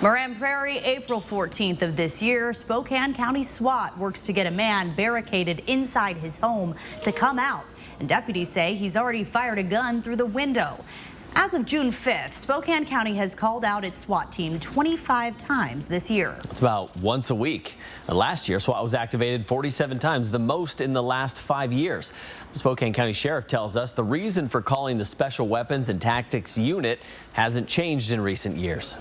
Moran Prairie, April 14th of this year, Spokane County SWAT works to get a man barricaded inside his home to come out. And deputies say he's already fired a gun through the window. As of June 5th, Spokane County has called out its SWAT team 25 times this year. It's about once a week. Last year, SWAT was activated 47 times, the most in the last 5 years. The Spokane County Sheriff tells us the reason for calling the Special Weapons and Tactics Unit hasn't changed in recent years.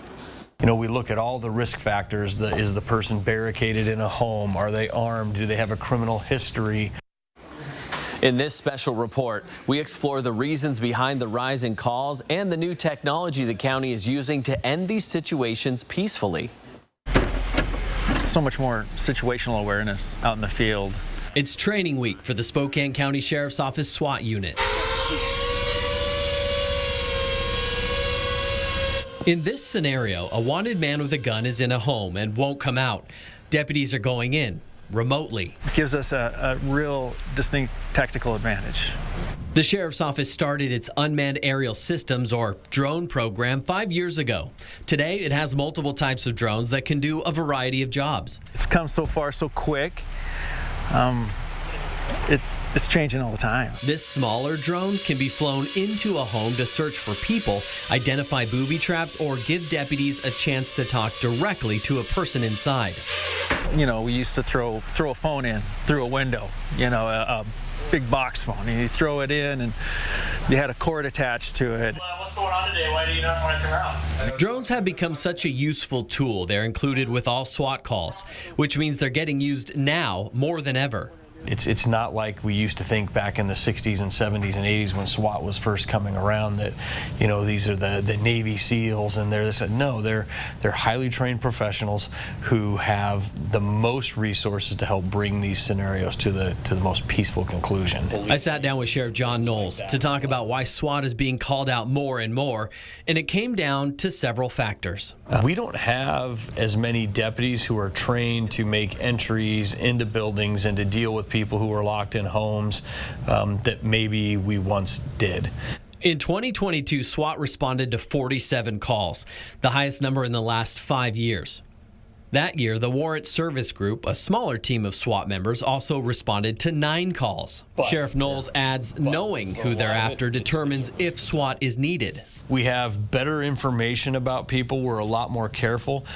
You know, we look at all the risk factors. Is the person barricaded in a home? Are they armed? Do they have a criminal history? In this special report, we explore the reasons behind the rise in calls and the new technology the county is using to end these situations peacefully. So much more situational awareness out in the field. It's training week for the Spokane County Sheriff's Office SWAT unit. In this scenario, a wanted man with a gun is in a home and won't come out. Deputies are going in remotely. It gives us a real distinct tactical advantage. The Sheriff's Office started its unmanned aerial systems, or drone program, 5 years ago. Today, it has multiple types of drones that can do a variety of jobs. It's come so far so quick. It's changing all the time. This smaller drone can be flown into a home to search for people, identify booby traps, or give deputies a chance to talk directly to a person inside. You know, we used to throw a phone in through a window, you know, a big box phone, and you throw it in and you had a cord attached to it. What's going on today? Why do you not want to come out? Drones have become such a useful tool. They're included with all SWAT calls, which means they're getting used now more than ever. It's not like we used to think back in the 60s and 70s and 80s when SWAT was first coming around that, you know, these are the Navy SEALs and they're this. No, they're highly trained professionals who have the most resources to help bring these scenarios to the most peaceful conclusion. I sat down with Sheriff John Knowles to talk about why SWAT is being called out more and more, and it came down to several factors. We don't have as many deputies who are trained to make entries into buildings and to deal with people who are locked in homes that maybe we once did. In 2022, SWAT responded to 47 calls, the highest number in the last 5 years. That year, the Warrant Service Group, a smaller team of SWAT members, also responded to 9 calls. Sheriff Knowles adds knowing who they're after determines if SWAT is needed. We have better information about people. We're a lot more careful.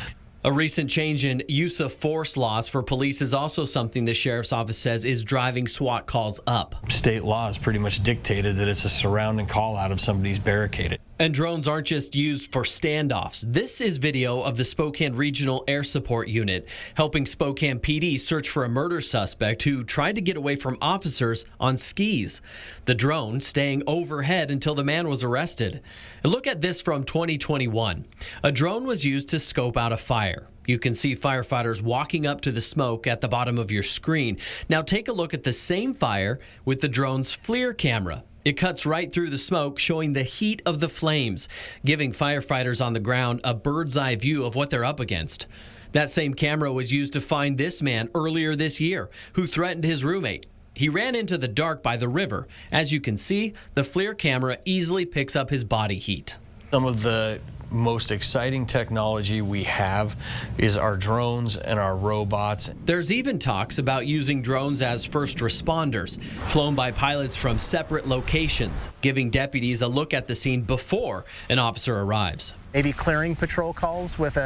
A recent change in use of force laws for police is also something the Sheriff's Office says is driving SWAT calls up. State law has pretty much dictated that it's a surround and call out if somebody's barricaded. And drones aren't just used for standoffs. This is video of the Spokane Regional Air Support Unit helping Spokane PD search for a murder suspect who tried to get away from officers on skis. The drone staying overhead until the man was arrested. And look at this from 2021. A drone was used to scope out a fire. You can see firefighters walking up to the smoke at the bottom of your screen. Now take a look at the same fire with the drone's FLIR camera. It cuts right through the smoke, showing the heat of the flames, giving firefighters on the ground a bird's eye view of what they're up against. That same camera was used to find this man earlier this year who threatened his roommate. He ran into the dark by the river. As you can see, the FLIR camera easily picks up his body heat. Some of the most exciting technology we have is our drones and our robots. There's even talks about using drones as first responders, flown by pilots from separate locations, giving deputies a look at the scene before an officer arrives. Maybe clearing patrol calls with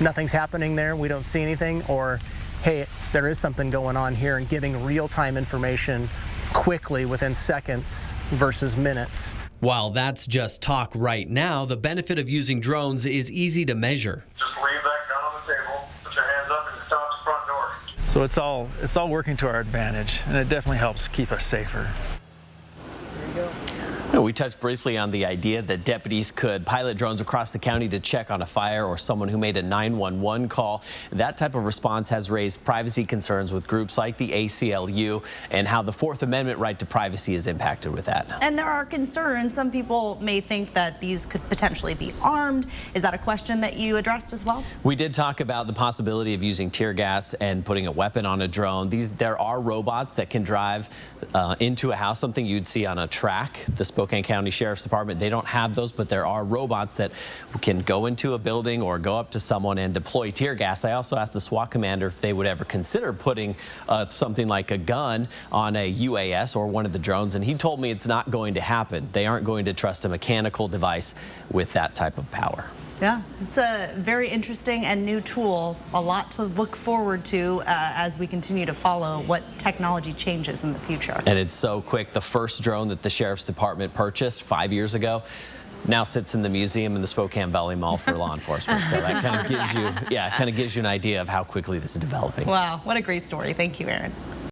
nothing's happening there, we don't see anything, or hey, there is something going on here, and giving real-time information quickly within seconds versus minutes. While that's just talk right now, the benefit of using drones is easy to measure. Just leave that gun on the table, put your hands up, and stop the front door. So it's all working to our advantage, and it definitely helps keep us safer. We touched briefly on the idea that deputies could pilot drones across the county to check on a fire or someone who made a 911 call. That type of response has raised privacy concerns with groups like the ACLU and how the Fourth Amendment right to privacy is impacted with that. And there are concerns. Some people may think that these could potentially be armed. Is that a question that you addressed as well? We did talk about the possibility of using tear gas and putting a weapon on a drone. There are robots that can drive into a house, something you'd see on a track. The Spokane Spokane County Sheriff's Department, they don't have those, but there are robots that can go into a building or go up to someone and deploy tear gas. I also asked the SWAT commander if they would ever consider putting something like a gun on a UAS or one of the drones, and he told me it's not going to happen. They aren't going to trust a mechanical device with that type of power. Yeah, it's a very interesting and new tool. A lot to look forward to as we continue to follow what technology changes in the future. And it's so quick. The first drone that the Sheriff's Department purchased 5 years ago now sits in the museum in the Spokane Valley Mall for law enforcement. So that kind of gives you, kind of gives you an idea of how quickly this is developing. Wow, what a great story. Thank you, Aaron.